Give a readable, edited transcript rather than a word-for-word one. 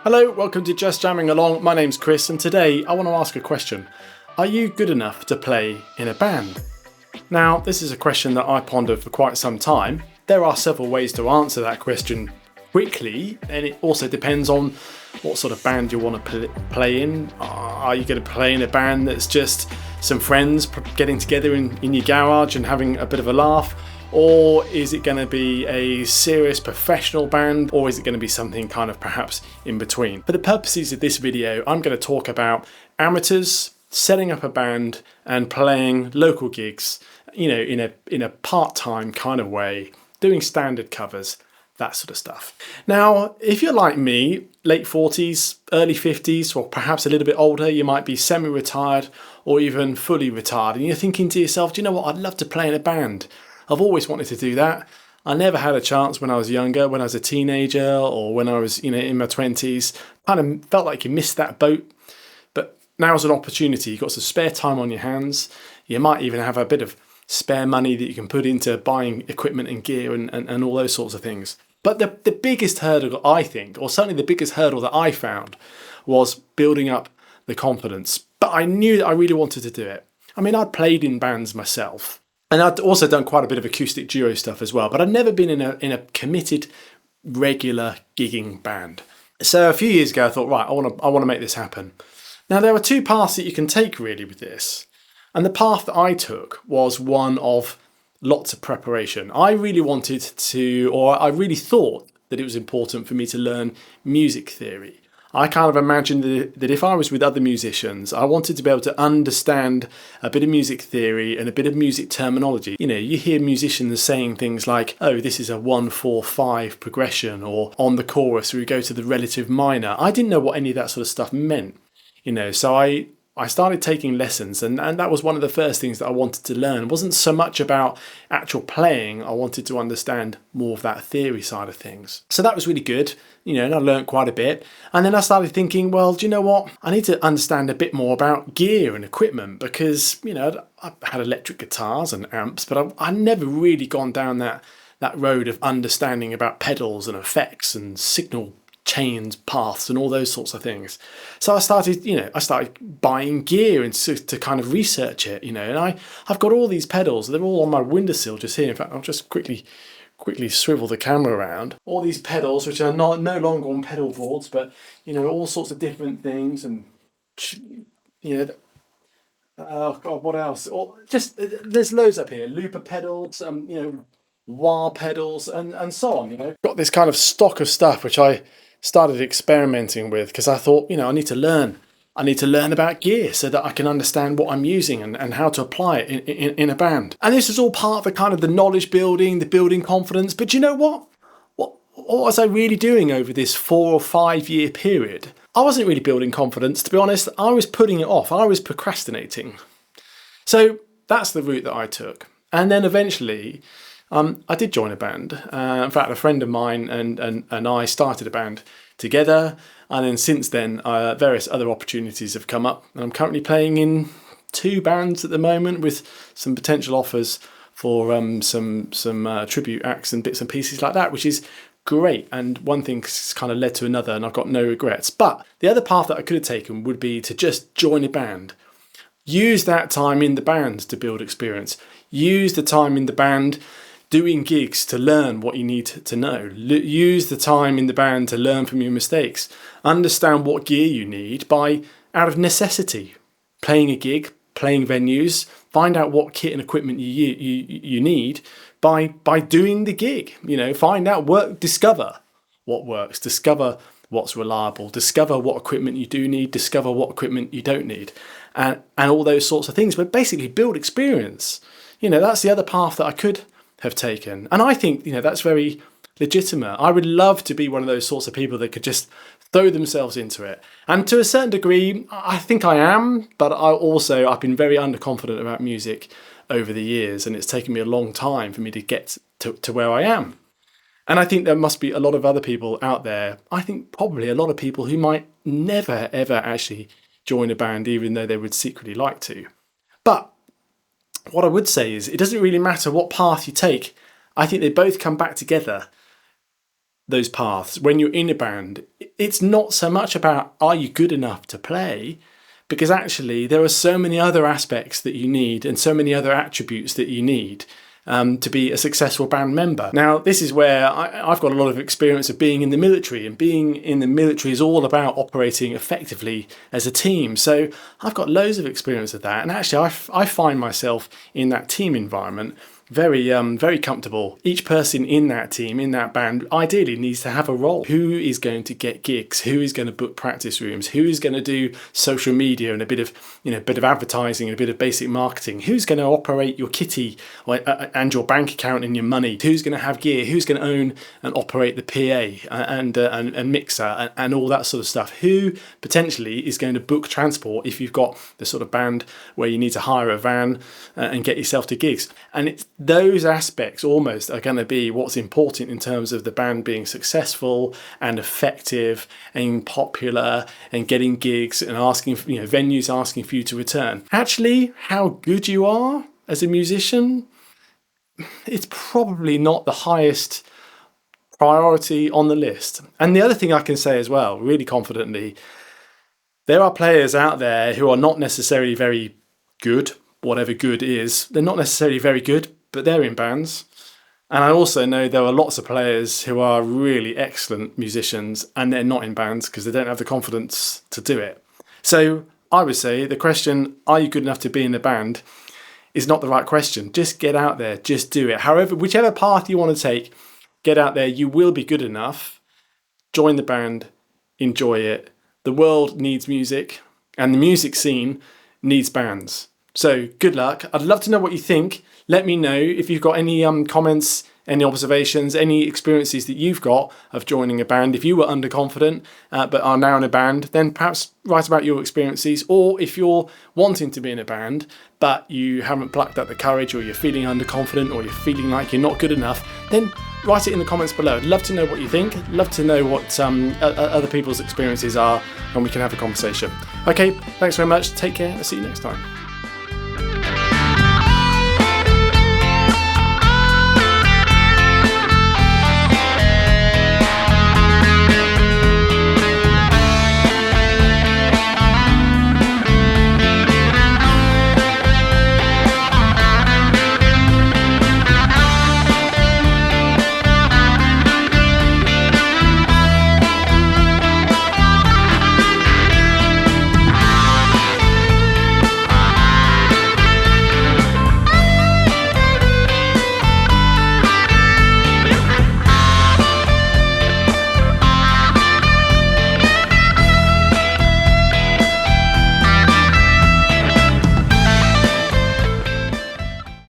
Hello, welcome to Just Jamming Along. My name's Chris, and today I want to ask a question. Are you good enough to play in a band? Now, this is a question that I pondered for quite some time. There are several ways to answer that question quickly, and it also depends on what sort of band you want to play in. Are you going to play in a band that's just some friends getting together in your garage and having a bit of a laugh? Or is it going to be a serious professional band? Or is it going to be something kind of perhaps in between? For the purposes of this video, I'm going to talk about amateurs setting up a band and playing local gigs, in a part-time kind of way, doing standard covers, that sort of stuff. Now, if you're like me, late 40s, early 50s, or perhaps a little bit older, you might be semi-retired or even fully retired, and you're thinking to yourself, do you know what, I'd love to play in a band. I've always wanted to do that. I never had a chance when I was younger, when I was a teenager or when I was, in my 20s. Kind of felt like you missed that boat. But now's an opportunity. You've got some spare time on your hands. You might even have a bit of spare money that you can put into buying equipment and gear and all those sorts of things. But the biggest hurdle, I think, or certainly the biggest hurdle that I found, was building up the confidence. But I knew that I really wanted to do it. I mean, I'd played in bands myself. And I'd also done quite a bit of acoustic duo stuff as well, but I'd never been in a committed, regular gigging band. So a few years ago, I thought, right, I want to make this happen. Now, there are two paths that you can take really with this. And the path that I took was one of lots of preparation. I really thought that it was important for me to learn music theory. I kind of imagined that if I was with other musicians, I wanted to be able to understand a bit of music theory and a bit of music terminology. You hear musicians saying things like, oh, this is a 1-4-5 progression, or on the chorus we go to the relative minor. I didn't know what any of that sort of stuff meant, so I started taking lessons, and that was one of the first things that I wanted to learn. It wasn't so much about actual playing. I wanted to understand more of that theory side of things. So that was really good, and I learned quite a bit. And then I started thinking, well, do you know what? I need to understand a bit more about gear and equipment because, I had electric guitars and amps, but I never really gone down that road of understanding about pedals and effects and signal chains, paths, and all those sorts of things. So I started buying gear and to kind of research it, and I've got all these pedals. They're all on my windowsill just here. In fact, I'll just quickly swivel the camera around. All these pedals, which are no longer on pedal boards, but all sorts of different things, and oh god, what else? There's loads up here. Looper pedals, wah pedals, and so on. Got this kind of stock of stuff which I started experimenting with because I thought, I need to learn. I need to learn about gear so that I can understand what I'm using and how to apply it in a band. And this is all part of the kind of the knowledge building, the building confidence. But you know what? What was I really doing over this 4 or 5 year period? I wasn't really building confidence, to be honest. I was putting it off. I was procrastinating. So that's the route that I took. And then eventually I did join a band. In fact, a friend of mine and I started a band together. And then since then, various other opportunities have come up. And I'm currently playing in 2 bands at the moment with some potential offers for some tribute acts and bits and pieces like that, which is great. And one thing's kind of led to another, and I've got no regrets. But the other path that I could have taken would be to just join a band. Use that time in the band to build experience. Use the time in the band doing gigs to learn what you need to know. Use the time in the band to learn from your mistakes. Understand what gear you need out of necessity. Playing a gig, playing venues, find out what kit and equipment you need by doing the gig. Find out, discover what works, discover what's reliable, discover what equipment you do need, discover what equipment you don't need, and all those sorts of things. But basically build experience. That's the other path that I could have taken. And I think, that's very legitimate. I would love to be one of those sorts of people that could just throw themselves into it. And to a certain degree, I think I am, but I've been very underconfident about music over the years, and it's taken me a long time for me to get to where I am. And I think there must be a lot of other people out there, I think probably a lot of people who might never, ever actually join a band, even though they would secretly like to. But what I would say is it doesn't really matter what path you take. I think they both come back together those paths when you're in a band, it's not so much about are you good enough to play, because actually there are so many other aspects that you need and so many other attributes that you need to be a successful band member. Now, this is where I've got a lot of experience of being in the military, and being in the military is all about operating effectively as a team. So I've got loads of experience of that, and actually I find myself in that team environment very comfortable. Each person in that team, in that band, ideally needs to have a role. Who is going to get gigs? Who is going to book practice rooms? Who is going to do social media and a bit of advertising and a bit of basic marketing? Who's going to operate your kitty and your bank account and your money? Who's going to have gear? Who's going to own and operate the PA and mixer and all that sort of stuff? Who potentially is going to book transport if you've got the sort of band where you need to hire a van and get yourself to gigs? And it's those aspects almost are going to be what's important in terms of the band being successful and effective and popular and getting gigs and asking, venues asking for you to return. Actually, how good you are as a musician, it's probably not the highest priority on the list. And the other thing I can say as well, really confidently, there are players out there who are not necessarily very good, whatever good is. They're not necessarily very good, but they're in bands. And I also know there are lots of players who are really excellent musicians and they're not in bands because they don't have the confidence to do it. So I would say the question, are you good enough to be in a band, is not the right question. Just get out there, just do it. However, whichever path you want to take, get out there, you will be good enough. Join the band, enjoy it. The world needs music and the music scene needs bands. So good luck. I'd love to know what you think. Let me know if you've got any comments, any observations, any experiences that you've got of joining a band. If you were underconfident but are now in a band, then perhaps write about your experiences. Or if you're wanting to be in a band but you haven't plucked up the courage, or you're feeling underconfident, or you're feeling like you're not good enough, then write it in the comments below. I'd love to know what you think. Love to know what other people's experiences are, and we can have a conversation. Okay, thanks very much. Take care. I'll see you next time.